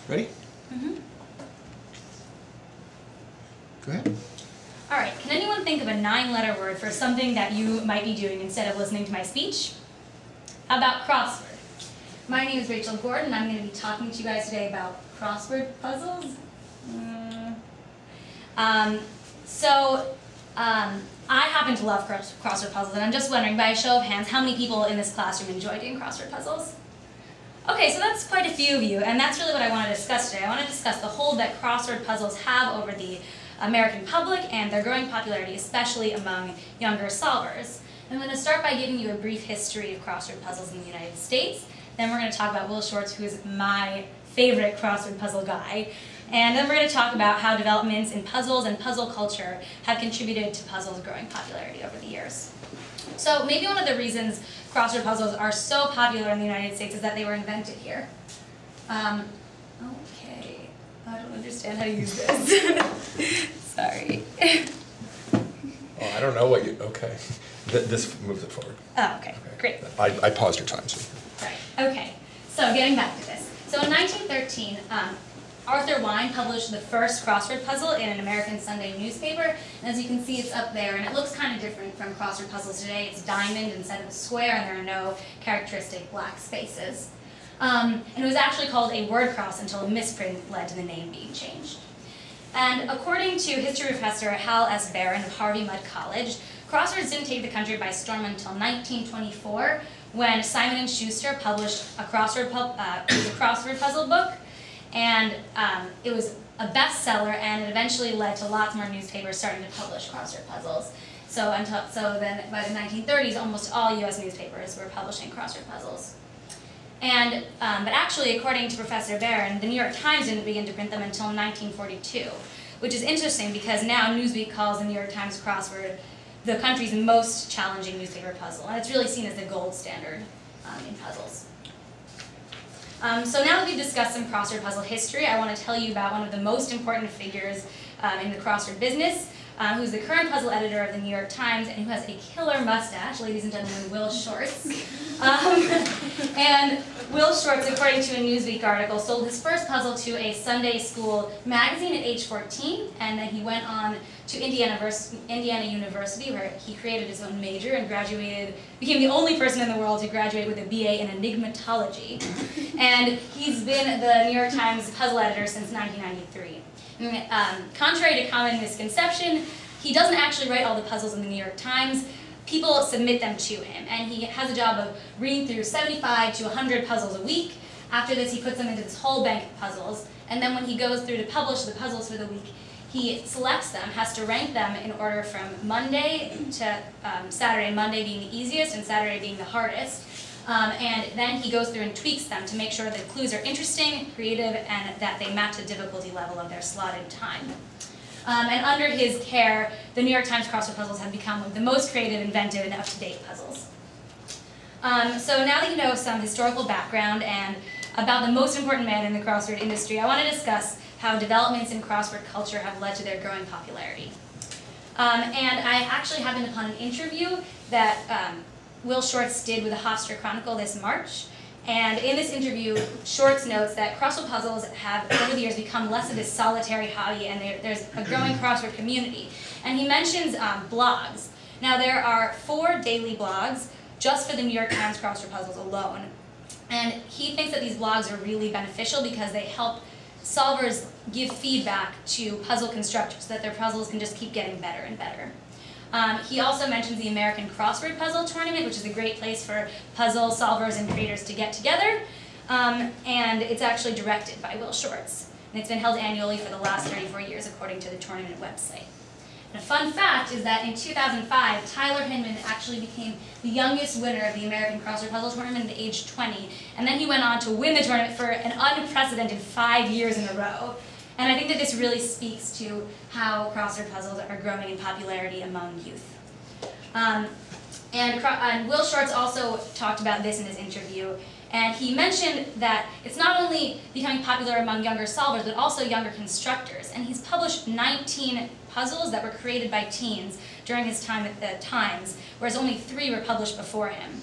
Ready? Mm-hmm. Go ahead. All right, can anyone think of a 9-letter word for something that you might be doing instead of listening to my speech? How about crossword? My name is Rachel Gordon, and I'm going to be talking to you guys today about crossword puzzles. I happen to love crossword puzzles, and I'm just wondering, by a show of hands, how many people in this classroom enjoy doing crossword puzzles? Okay, so that's quite a few of you, and that's really what I want to discuss today. I want to discuss the hold that crossword puzzles have over the American public and their growing popularity, especially among younger solvers. I'm going to start by giving you a brief history of crossword puzzles in the United States. Then we're going to talk about Will Shortz, who is my favorite crossword puzzle guy. And then we're going to talk about how developments in puzzles and puzzle culture have contributed to puzzles' growing popularity over the years. So maybe one of the reasons crossword puzzles are so popular in the United States is that they were invented here. Okay, I don't understand how to use this. Sorry. Oh, I don't know what you, okay. This moves it forward. Oh, okay, great. I paused your time, so. Right, okay. So getting back to this. So in 1913, Arthur Wine published the first crossword puzzle in an American Sunday newspaper. And as you can see, it's up there, and it looks kind of different from crossword puzzles today. It's diamond instead of a square, and there are no characteristic black spaces. And it was actually called a word cross until a misprint led to the name being changed. And according to history professor Hal S. Barron of Harvey Mudd College, crosswords didn't take the country by storm until 1924, when Simon & Schuster published a crossword puzzle book. And it was a bestseller, and it eventually led to lots more newspapers starting to publish crossword puzzles. So then by the 1930s, almost all U.S. newspapers were publishing crossword puzzles. And but actually, according to Professor Barron, the New York Times didn't begin to print them until 1942, which is interesting because now Newsweek calls the New York Times crossword the country's most challenging newspaper puzzle, and it's really seen as the gold standard in puzzles. So now that we've discussed some crossword puzzle history, I want to tell you about one of the most important figures in the crossword business, who's the current puzzle editor of the New York Times and who has a killer mustache, ladies and gentlemen, Will Shortz. And Will Shortz, according to a Newsweek article, sold his first puzzle to a Sunday school magazine at age 14, and then he went on to Indiana University, where he created his own major and became the only person in the world to graduate with a BA in enigmatology. And he's been the New York Times puzzle editor since 1993. Contrary to common misconception, he doesn't actually write all the puzzles in the New York Times. People submit them to him, and he has a job of reading through 75 to 100 puzzles a week. After this, he puts them into this whole bank of puzzles, and then when he goes through to publish the puzzles for the week, he selects them, has to rank them in order from Monday to Saturday, Monday being the easiest and Saturday being the hardest. And then he goes through and tweaks them to make sure that clues are interesting, creative, and that they match the difficulty level of their slotted time. And under his care, the New York Times crossword puzzles have become one of the most creative, inventive, and up-to-date puzzles. So now that you know some historical background and about the most important man in the crossword industry, I want to discuss how developments in crossword culture have led to their growing popularity. And I actually happened upon an interview that Will Shortz did with the Hofstra Chronicle this March. And in this interview, Shortz notes that crossword puzzles have, over the years, become less of this solitary hobby, and there's a growing crossword community. And he mentions blogs. Now, there are 4 daily blogs just for the New York Times crossword puzzles alone. And he thinks that these blogs are really beneficial because they help solvers give feedback to puzzle constructors so that their puzzles can just keep getting better and better. He also mentions the American Crossword Puzzle Tournament, which is a great place for puzzle solvers and creators to get together. And it's actually directed by Will Shortz. And it's been held annually for the last 34 years, according to the tournament website. And a fun fact is that in 2005, Tyler Hinman actually became the youngest winner of the American Crossword Puzzle Tournament at age 20. And then he went on to win the tournament for an unprecedented 5 years in a row. And I think that this really speaks to how crossword puzzles are growing in popularity among youth. And Will Shortz also talked about this in his interview, and he mentioned that it's not only becoming popular among younger solvers, but also younger constructors. And he's published 19 puzzles that were created by teens during his time at the Times, whereas only 3 were published before him.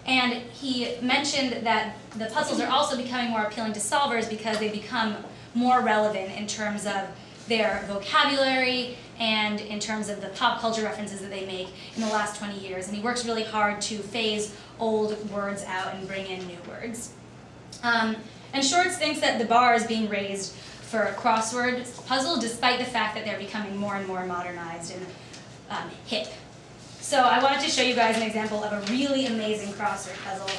And he mentioned that the puzzles are also becoming more appealing to solvers because they become more relevant in terms of their vocabulary and in terms of the pop culture references that they make in the last 20 years. And he works really hard to phase old words out and bring in new words. And Shorts thinks that the bar is being raised for a crossword puzzle despite the fact that they're becoming more and more modernized and hip. So I wanted to show you guys an example of a really amazing crossword puzzle.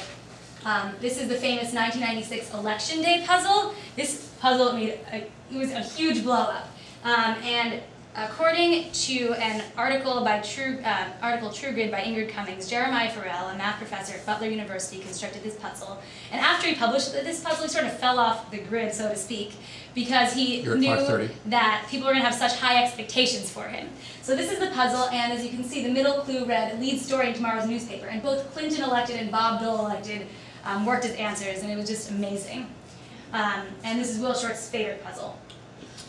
This is the famous 1996 Election Day puzzle. This puzzle it was a huge blow up. And according to an article by True Grid by Ingrid Cummings, Jeremiah Farrell, a math professor at Butler University, constructed this puzzle. And after he published this puzzle, he sort of fell off the grid, so to speak, because he knew that people were going to have such high expectations for him. So this is the puzzle, and as you can see, the middle clue read lead story in tomorrow's newspaper. And both Clinton elected and Bob Dole elected worked as answers, and it was just amazing. And this is Will Short's favorite puzzle.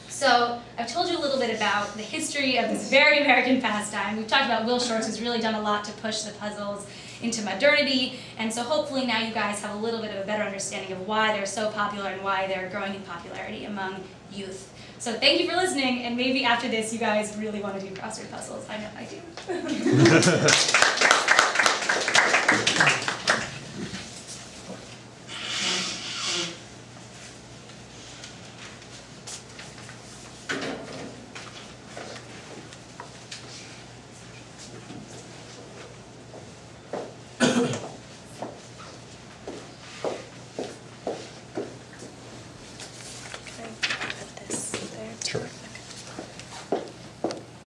So I've told you a little bit about the history of this very American pastime. We've talked about Will Shortz, who's really done a lot to push the puzzles into modernity, and so hopefully now you guys have a little bit of a better understanding of why they're so popular and why they're growing in popularity among youth. So thank you for listening, and maybe after this you guys really want to do crossword puzzles. I know I do.